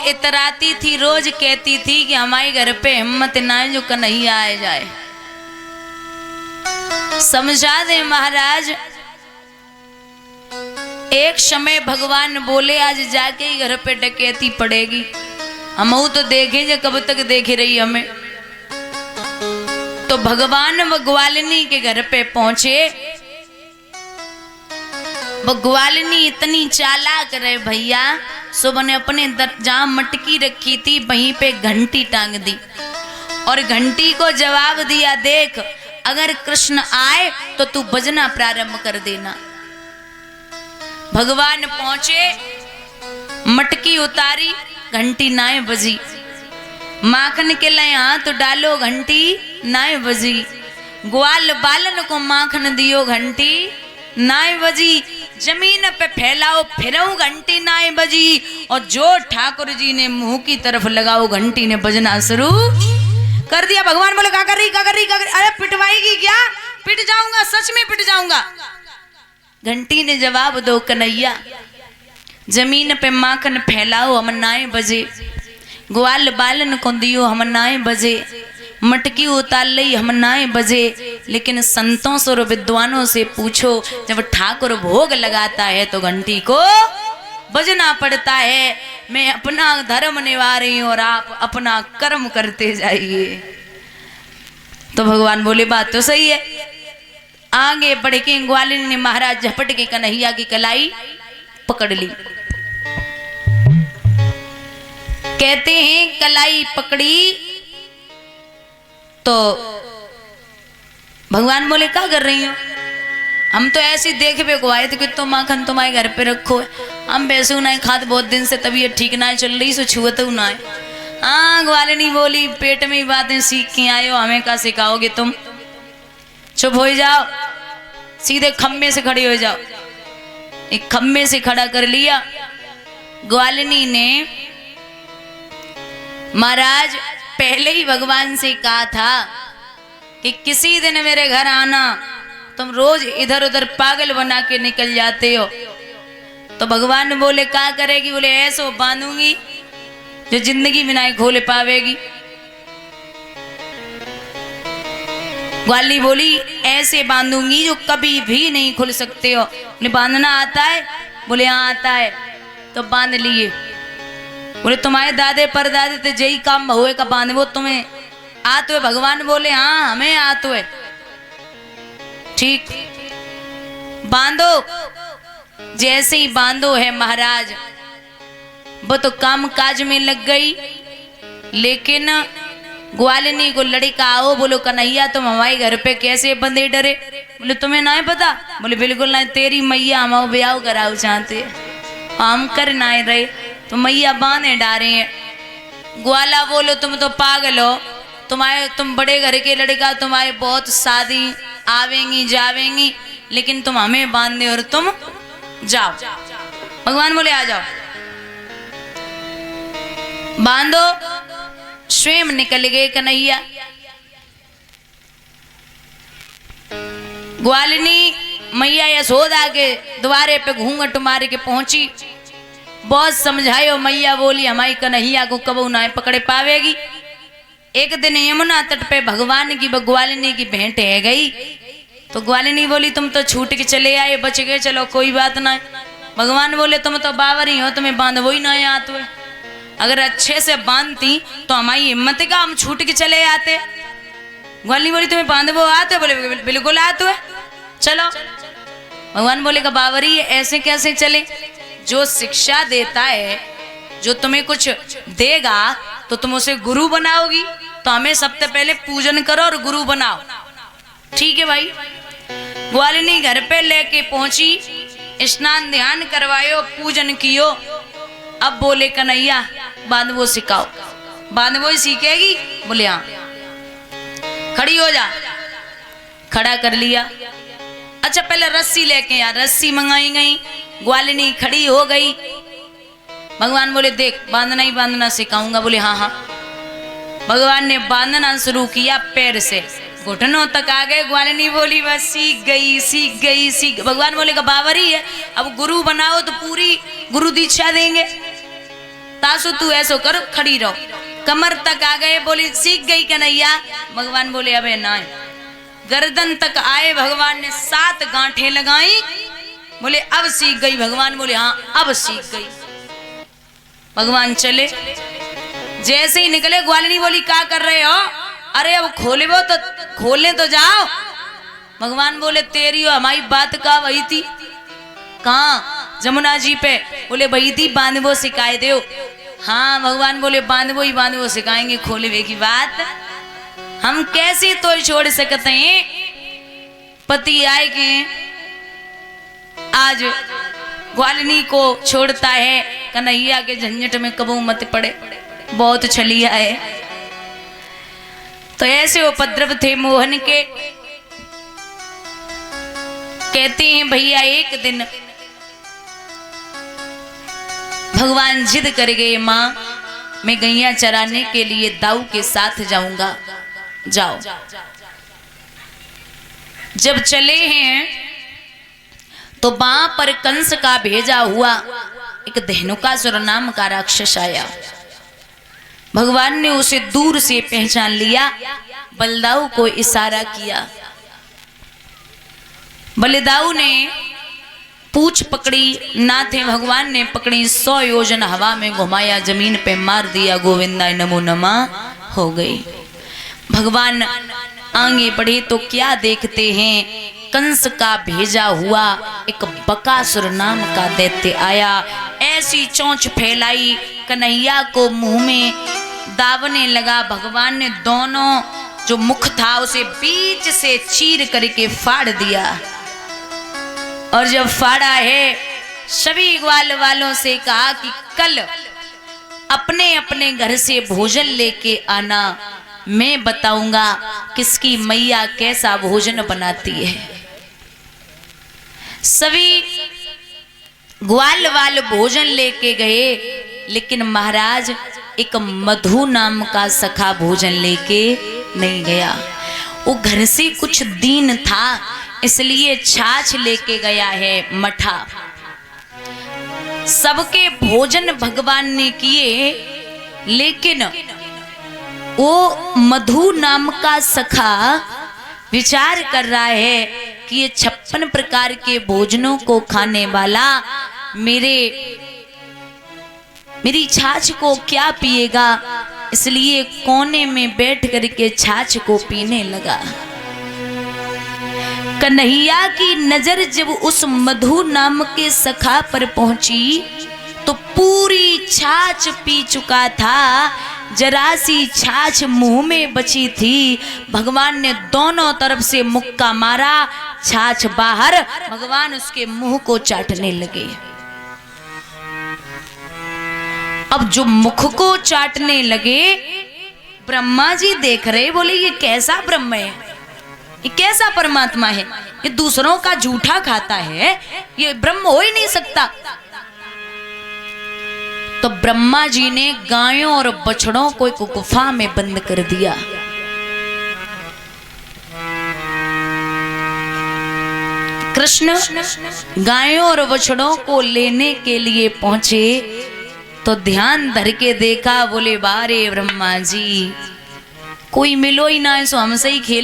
इतराती थी, रोज कहती थी कि हमारे घर पे हिम्मत ना है जो कन्हैया आ जाए, समझा दे महाराज। एक समय भगवान बोले आज जाके ही घर पे डकैती पड़ेगी। हम तो देखे जे कब तक देखे रही हमें। तो भगवान वो ग्वालिनी के घर पे पहुंचे। वो ग्वालिनी इतनी चालाक रहे भैया, सुबह ने अपने जहां मटकी रखी थी वहीं पे घंटी टांग दी और घंटी को जवाब दिया, देख अगर कृष्ण आए तो तू बजना प्रारंभ कर देना। भगवान पहुंचे, मटकी उतारी, घंटी नाय बजी। माखन के लिए हाथ डालो, घंटी नाय बजी। ग्वाल बालन को माखन दियो, घंटी नाय बजी। जमीन पे फैलाओ, फिरो, घंटी नाय बजी। और जो ठाकुर जी ने मुंह की तरफ लगाओ, घंटी ने बजना शुरू कर दिया। भगवान बोले क्या कर रही, क्या कर रही, क्या कर रही? अरे पिटवाएगी क्या? पिट जाऊंगा, सच में पिट जाऊंगा। घंटी ने जवाब दो, कन्हैया जमीन पे माखन फैलाओ, हम नाय बजे। ग्वाल बालन को दियो, हम नाय बजे। मटकी उतार ली, हम नाय बजे। लेकिन संतों से और विद्वानों से पूछो, जब ठाकुर भोग लगाता है तो घंटी को बजना पड़ता है। मैं अपना धर्म निभा रही हूं और आप अपना कर्म करते जाइए। तो भगवान बोले बात तो सही है। आगे बढ़ के ग्वालिनी ने महाराज झपट के कन्हैया की कलाई पकड़ ली। कहते हैं कलाई पकड़ी तो भगवान बोले क्या कर रही हो? हम तो ऐसे देखे को आए थे कि तो माखन तुम्हारे घर पे रखो है, हम वैसे ना खाते बहुत दिन से, तबीयत ठीक ना चल रही, सो छुअत ना है। हाँ ग्वालिनी बोली, पेट में ही बातें सीख के आए हो, हमें क्या सिखाओगे तुम? चुप हो जाओ, सीधे खम्बे से खड़े हो जाओ। एक खम्बे से खड़ा कर लिया। ग्वालिनी ने महाराज पहले ही भगवान से कहा था कि किसी दिन मेरे घर आना, तुम रोज इधर उधर पागल बना के निकल जाते हो। तो भगवान बोले क्या करेगी? बोले ऐसो बांधूंगी जो जिंदगी में ना खोल पावेगी। ग्वाली बोली ऐसे बांधूंगी जो कभी भी नहीं खुल सकते हो। बोले बांधना आता है? बोले हाँ आता है। तो बांध लिए। बोले तुम्हारे दादे परदादे थे जय काम हुए का बांध, वो तुम्हें आते हुए? भगवान बोले हाँ हमें आते हुए। ठीक, बांधो। जैसे ही बांधो है महाराज, वो तो काम काज में लग गई। लेकिन ग्वालिनी को लड़का आओ, बोलो कन्हैया तुम हमारे घर पे कैसे बंदे डरे? बोले तुम्हें ना है पता? बोले बिल्कुल ना, तेरी मैया हम ब्याह कराओ चाहते, हम कर ना रहे तो मैया बांधे डारे हैं। ग्वाला बोलो तुम तो पागल हो, तुम बड़े घर के लड़का, तुम्हारे बहुत शादी आवेंगी जावेंगी, लेकिन तुम हमें बांध दे और तुम जाओ। भगवान बोले आ जाओ, बांधो। स्वयं निकल गए कन्हैया। ग्वालिनी मैया यशोदा के द्वारे पे घूंघट मार के पहुंची। बहुत समझायो, मैया बोली हमारी कन्हैया को कबू ना पकड़े पावेगी। एक दिन यमुना तट पे भगवान की ग्वालिनी की भेंट है गई। तो ग्वालिनी बोली तुम तो छूट के चले आए, बच गए, चलो कोई बात ना। भगवान बोले तुम तो बावरी हो, तुम्हें बांधवो ही ना आते हुए। अगर अच्छे से बांधती तो हमारी हिम्मत का हम छूट के चले आते। ग्वालिनी बोली तुम्हें बांधवो आते? बोले बिल्कुल आते हुए, चलो। भगवान बोले का बावरी ऐसे कैसे चले? जो शिक्षा देता है, जो तुम्हें कुछ देगा तो तुम उसे गुरु बनाओगी, तो हमें सबसे पहले पूजन करो और गुरु बनाओ। ठीक है भाई। ग्वालिनी घर पे लेके पहुंची, स्नान ध्यान करवायो, पूजन कियो। अब बोले कन्हैया बांधवो सिखाओ। बांधवो ही सीखेगी? बोले हाँ। खड़ी हो जा। खड़ा कर लिया। अच्छा पहले रस्सी लेके आ, रस्सी मंगाई गई। ग्वालिनी खड़ी हो गई। भगवान बोले देख बांधना ही बांधना सिखाऊंगा। बोले हाँ हाँ। भगवान ने बांधना शुरू किया, पैर से घुटनों तक आ गए। ग्वालिनी बोली बस सीख गई सीख गई सीख। भगवान बोले का बावरी है, अब गुरु बनाओ तो पूरी गुरु दीक्षा देंगे। तासु तू ऐसो कर, खड़ी रहो। कमर तक आ गए, बोली सीख गई कन्हैया। भगवान बोले अबे ना। गर्दन तक आए, भगवान ने 7 गांठें लगाई, बोले अब सीख गई। भगवान बोले हाँ अब सीख गई। भगवान चले, जैसे ही निकले ग्वालिनी बोली क्या कर रहे हो? अरे अब खोले वो तो खोलने तो जाओ। भगवान बोले तेरी और हमारी बात का वही थी। कहाँ? जमुना जी पे। बोले वही थी, बांधवो सिखाए दो। हाँ भगवान बोले बांधवो ही बांधवो सिखाएंगे, खोले वे की बात हम कैसे तो छोड़ सकते हैं। पति आए के आज ग्वालिनी को छोड़ता है, कन्हैया के झंझट में कबू मत पड़े, बहुत छलिया है। तो ऐसे उपद्रव थे मोहन के। कहते हैं भैया एक दिन भगवान जिद कर गए, मां मैं गैया चराने के लिए दाऊ के साथ जाऊंगा, जाओ। जब चले हैं तो वहां पर कंस का भेजा हुआ एक धेनुकासुर नाम का राक्षस आया। भगवान ने उसे दूर से पहचान लिया, बलदाऊ को इशारा किया। बलदाऊ ने पूछ पकड़ी, नाथे भगवान ने पकड़ी, 100 योजन हवा में घुमाया, जमीन पे मार दिया, गोविंदा नमो नमः हो गई। भगवान आगे बढ़े तो क्या देखते हैं, कंस का भेजा हुआ एक बकासुर नाम का दैत्य आया। ऐसी चोंच फैलाई, कन्हैया को मुंह में दावने लगा। भगवान ने दोनों जो मुख था उसे बीच से चीर करके फाड़ दिया। और जब फाड़ा है, सभी ग्वाल वालों से कहा कि कल अपने अपने घर से भोजन लेके आना, मैं बताऊंगा किसकी मैया कैसा भोजन बनाती है। सभी ग्वाल वाल भोजन लेके गए, लेकिन महाराज एक मधु नाम का सखा भोजन लेके नहीं गया। वो घर से कुछ दीन था, इसलिए छाछ लेके गया है, मठा। सबके भोजन भगवान ने किए, लेकिन वो मधु नाम का सखा विचार कर रहा है कि ये 56 प्रकार के भोजनों को खाने वाला मेरी छाछ को क्या पिएगा, इसलिए कोने में बैठ करके छाछ को पीने लगा। कन्हैया की नजर जब उस मधु नाम के सखा पर पहुंची तो पूरी छाछ पी चुका था, जरा सी छाछ मुंह में बची थी। भगवान ने दोनों तरफ से मुक्का मारा, छाछ बाहर, भगवान उसके मुंह को चाटने लगे। अब जो मुख को चाटने लगे, ब्रह्मा जी देख रहे, बोले ये कैसा ब्रह्म है, ये कैसा परमात्मा है, ये दूसरों का जूठा खाता है, ये ब्रह्म हो ही नहीं सकता। तो ब्रह्मा जी ने गायों और बछड़ों को एक गुफा में बंद कर दिया। कृष्ण गायों और बछड़ों को लेने के लिए पहुंचे तो ध्यान धर के देखा, बोले बारे ब्रह्मा जी कोई मिलो ही ना, सो हमसे ही खेल